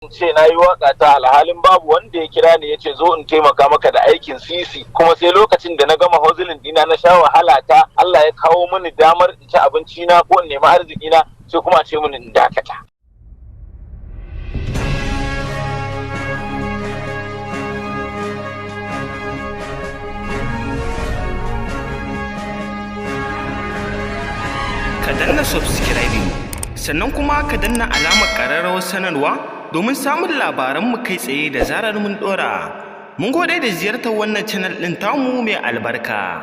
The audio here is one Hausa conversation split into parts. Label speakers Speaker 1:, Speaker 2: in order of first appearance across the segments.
Speaker 1: ce na yi waka ta alhalin babu wanda ya kira ni ya ce zo in taimaka maka da aikin sisi, kuma sai lokacin da na gama hozilin dina na sha wahala ta Allah ya kawo mini damar in ci abinci na ko in nemi arziki na, sai kuma a ce mini in dakata.
Speaker 2: Ka danna subscribing sannan kuma ka danna alamar ƙararrawar sanarwa domin samun labaranmu kai tsaye da zarar mun ɗora. Mun gode da ziyartar wannan channel ɗin tamu mai albarka.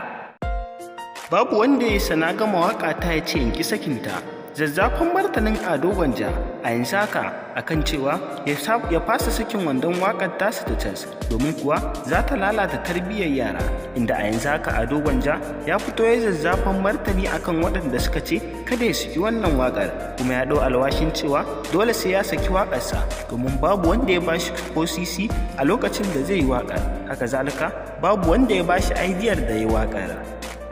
Speaker 2: Babu wanda ya sana gama waƙa ta ya ce in ƙi sakinta. Zazzafan martanin Ado Gwanja a yanzu haka akan cewa ya fasa sakin wandon waƙar tasa ta cas domin kuwa za ta lalata tarbiyyar yara, inda a yanzu haka Ado Gwanja ya fito ya zazzafan martani akan waɗanda suka ce kada ya saki wannan waƙar, kuma ya ɗau alwashin cewa dole sai ya saki waƙarsa domin babu wanda ya bashi ko sisi a lokacin da zai yi waƙar, haka zalika babu wanda ya bashi aidiyar da ya yi waƙar.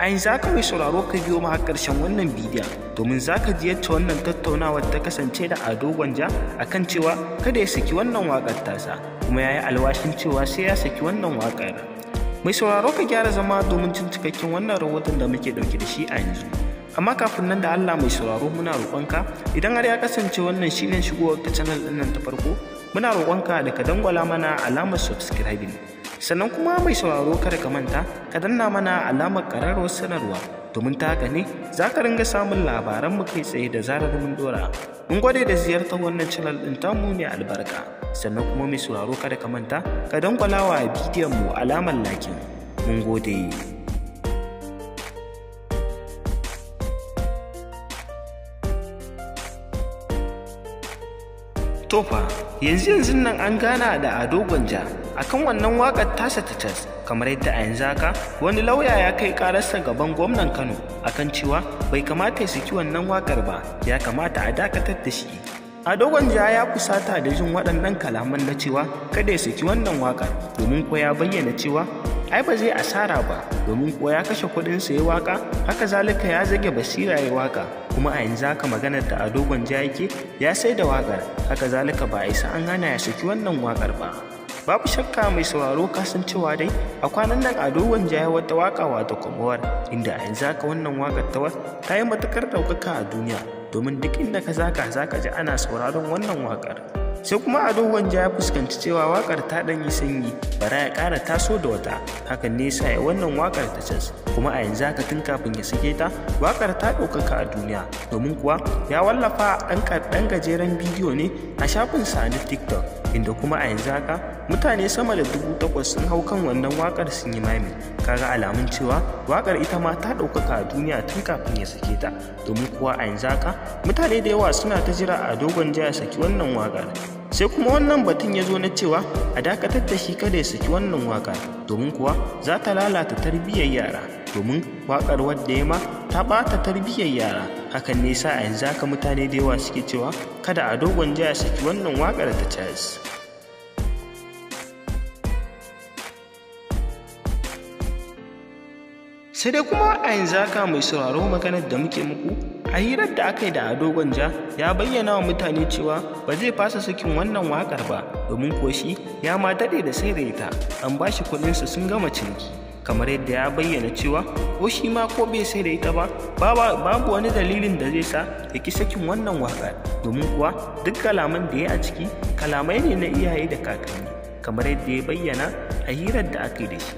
Speaker 2: A yanzu haka mai sauraro ka biyo ma har ƙarshen wannan bidiyon domin za ka ji yadda wannan tattaunawar ta kasance da Ado Gwanja akan cewa kada ya saki wannan waƙar tasa, kuma ya yi alwashin cewa sai ya saki wannan waƙar. Mai sauraro ka gyara zama domin jin cikakken wannan rahoton da muke ɗauke da shi a yanzu. Amma kafin nan da Allah mai sauraro muna roƙonka idan har ya kasance wannan shine shigowar ta channel ɗin nan ta farko, muna roƙonka da ka dangwala mana alamar subscribing. Sannan kuma mai sauraro kada ka manta ka danna mana alamar ƙararrawar sanarwa domin ta haka ne za ka ringa samun labaran mu kai tsaye da zarar mun dora. Mun gode da ziyartar wannan channel ɗin tamu mai albarka. Sannan kuma mai sauraro kada ka manta ka dangwala wa bidiyon mu alamar like. Mun gode. Tofa yanzu nan an gana da Ado Gwanja akan wannan waƙar tasa ta cas, kamar yadda a yanzu haka wani lauya ya kai ƙararsa gaban gwamnan Kano akan cewa bai kamata ya saki wannan waƙar ba, ya kamata a dakatar da shi. Ado Gwanja ya fusata da jin waɗannan kalaman na cewa kada ya saki wannan waƙar domin ko ya bayyana cewa ai ba zai asara ba domin ko ya kashe kuɗinsa ya waƙa, haka zalika ya zage basira ya waƙa, kuma a yanzu haka maganar da Ado Gwanja yake ya sai da waƙar, haka zalika ba a isa an hana ya saki wannan waƙar ba. Babu shakka mai sauraro kasancewa dai a kwanan nan Ado Gwanja ya wata waƙa wato Komawar, inda a yanzu haka wannan waƙar ta yi matuƙar ɗaukaka a duniya domin duk inda ka zaka ji ana sauraron wannan waƙar. Sai kuma Ado Gwanja ya fuskanci cewa waƙar ta ɗan yi sanyi bara ya ƙara taso da wata, hakan ne yasa ya wannan waƙar ta cas, kuma a yanzu haka tun kafin ya sake ta waƙar ta ɗaukaka a duniya domin kuwa ya wallafa ɗan gajeren bidiyo ne a shafinsa na TikTok, inda kuma a yanzu haka mutane sama da 8,000 sun hau kan wannan waƙar sun yi mami, kaga alamun cewa waƙar ita ma ta ɗaukaka a duniya tun kafin ya sake ta, domin kuwa a yanzu haka mutane da yawa suna ta jira Ado Gwanja ya saki wannan waƙar. Sai kuma wannan batun ya zo na cewa a dakatar da shi kada ya saki wannan waƙar domin kuwa za ta lalata tarbiyyar yara, domin waƙar wadda ya ma ta ɓata tarbiyyar yara, hakan ne sa a yanzu haka mutane da yawa suke cewa kada Ado Gwanja ya saki wannan waƙar ta cas. Sai dai kuma a yanzu haka mai sauraro maganar da muke muku a hirar da aka yi da Ado Gwanja ya bayyana wa mutane cewa ba zai fasa sakin wannan waƙar ba domin ko shi ya ma daɗe da sai da ita, an ba shi kuɗinsa sun gama ciniki, kamar yadda ya bayyana cewa ko shi ma ko bai sai da ita ba babu wani dalilin da zai sa ya ki sakin wannan waƙar domin kuwa duk kalaman da ya a ciki kalamai ne na iyaye da kakanni, kamar yadda ya bayyana a hirar da aka yi da shi.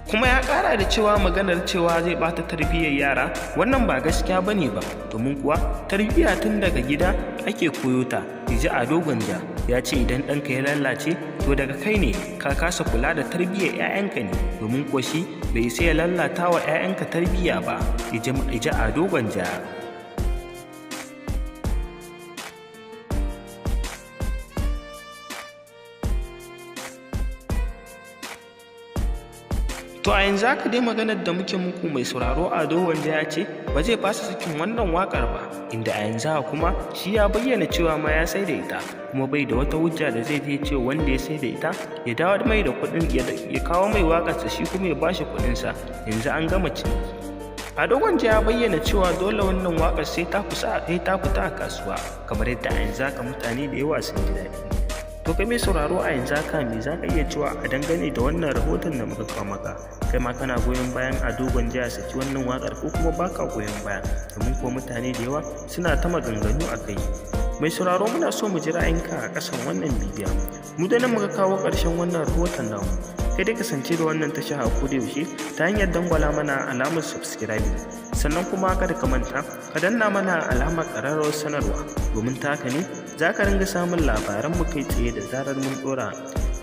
Speaker 2: Kuma ya ƙara da cewa maganar cewa zai bata tarbiyyar yara wannan ba gaskiya bane ba, domin kuwa tarbiyya tun daga gida ake koyo ta. Ji Ado Gwanja ya ce idan ɗanka ya lalace to daga kai ne ka kasa kula da tarbiyyar 'ya'yanka ne, domin kuwa shi bai sai ya lalata wa 'ya'yanka tarbiyya ba. Ji Ado Gwanja. To a yanzu haka dai maganar da muke muku mai sauraro Ado Gwanja ya ce ba zai fasa sakin wannan waƙar ba, inda a yanzu haka kuma shi ya bayyana cewa ma ya sai da ita, kuma bai da wata hujja da zai ce wanda ya sai da ita ya dawo mai da kuɗin ya kawo mai waƙarsa shi kuma ya bashi kuɗinsa, yanzu an gama ciniki. Ado Gwanja ya bayyana cewa dole wannan waƙar sai ta fita a kasuwa, kamar yadda a yanzu haka mutane da yawa sun ji daɗi. To kai mai sauraro a yanzu haka me za ka iya cewa a dangane da wannan rahoton da muka kawo maka? Kai ma kana goyon bayan Ado Gwanja ya saki wannan waƙar ko kuma baka goyon baya? Domin kuwa mutane da yawa suna ta maganganu a kai. Mai sauraro muna so mu ji ra'ayinka a ƙasan wannan bidiyon. Mu da nan muka kawo ƙarshen wannan rahoton namu. Kai dai kasance da wannan tasha a koda yaushe ta hanyar dangwala mana alamar subscribe. Sannan kuma kada ka manta ka danna mana alamar ƙararrawar sanarwa, domin ta haka ne za ka ringa samun labaran mu kai tsaye da zarar mun ɗora.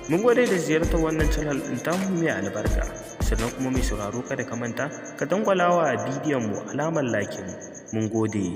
Speaker 2: Mun gode da ziyartar wannan channel ɗin tamu mai albarka. Sannan kuma mai sauraro kada ka manta ka dangwala wa bidiyon mu alamar like. Mun gode.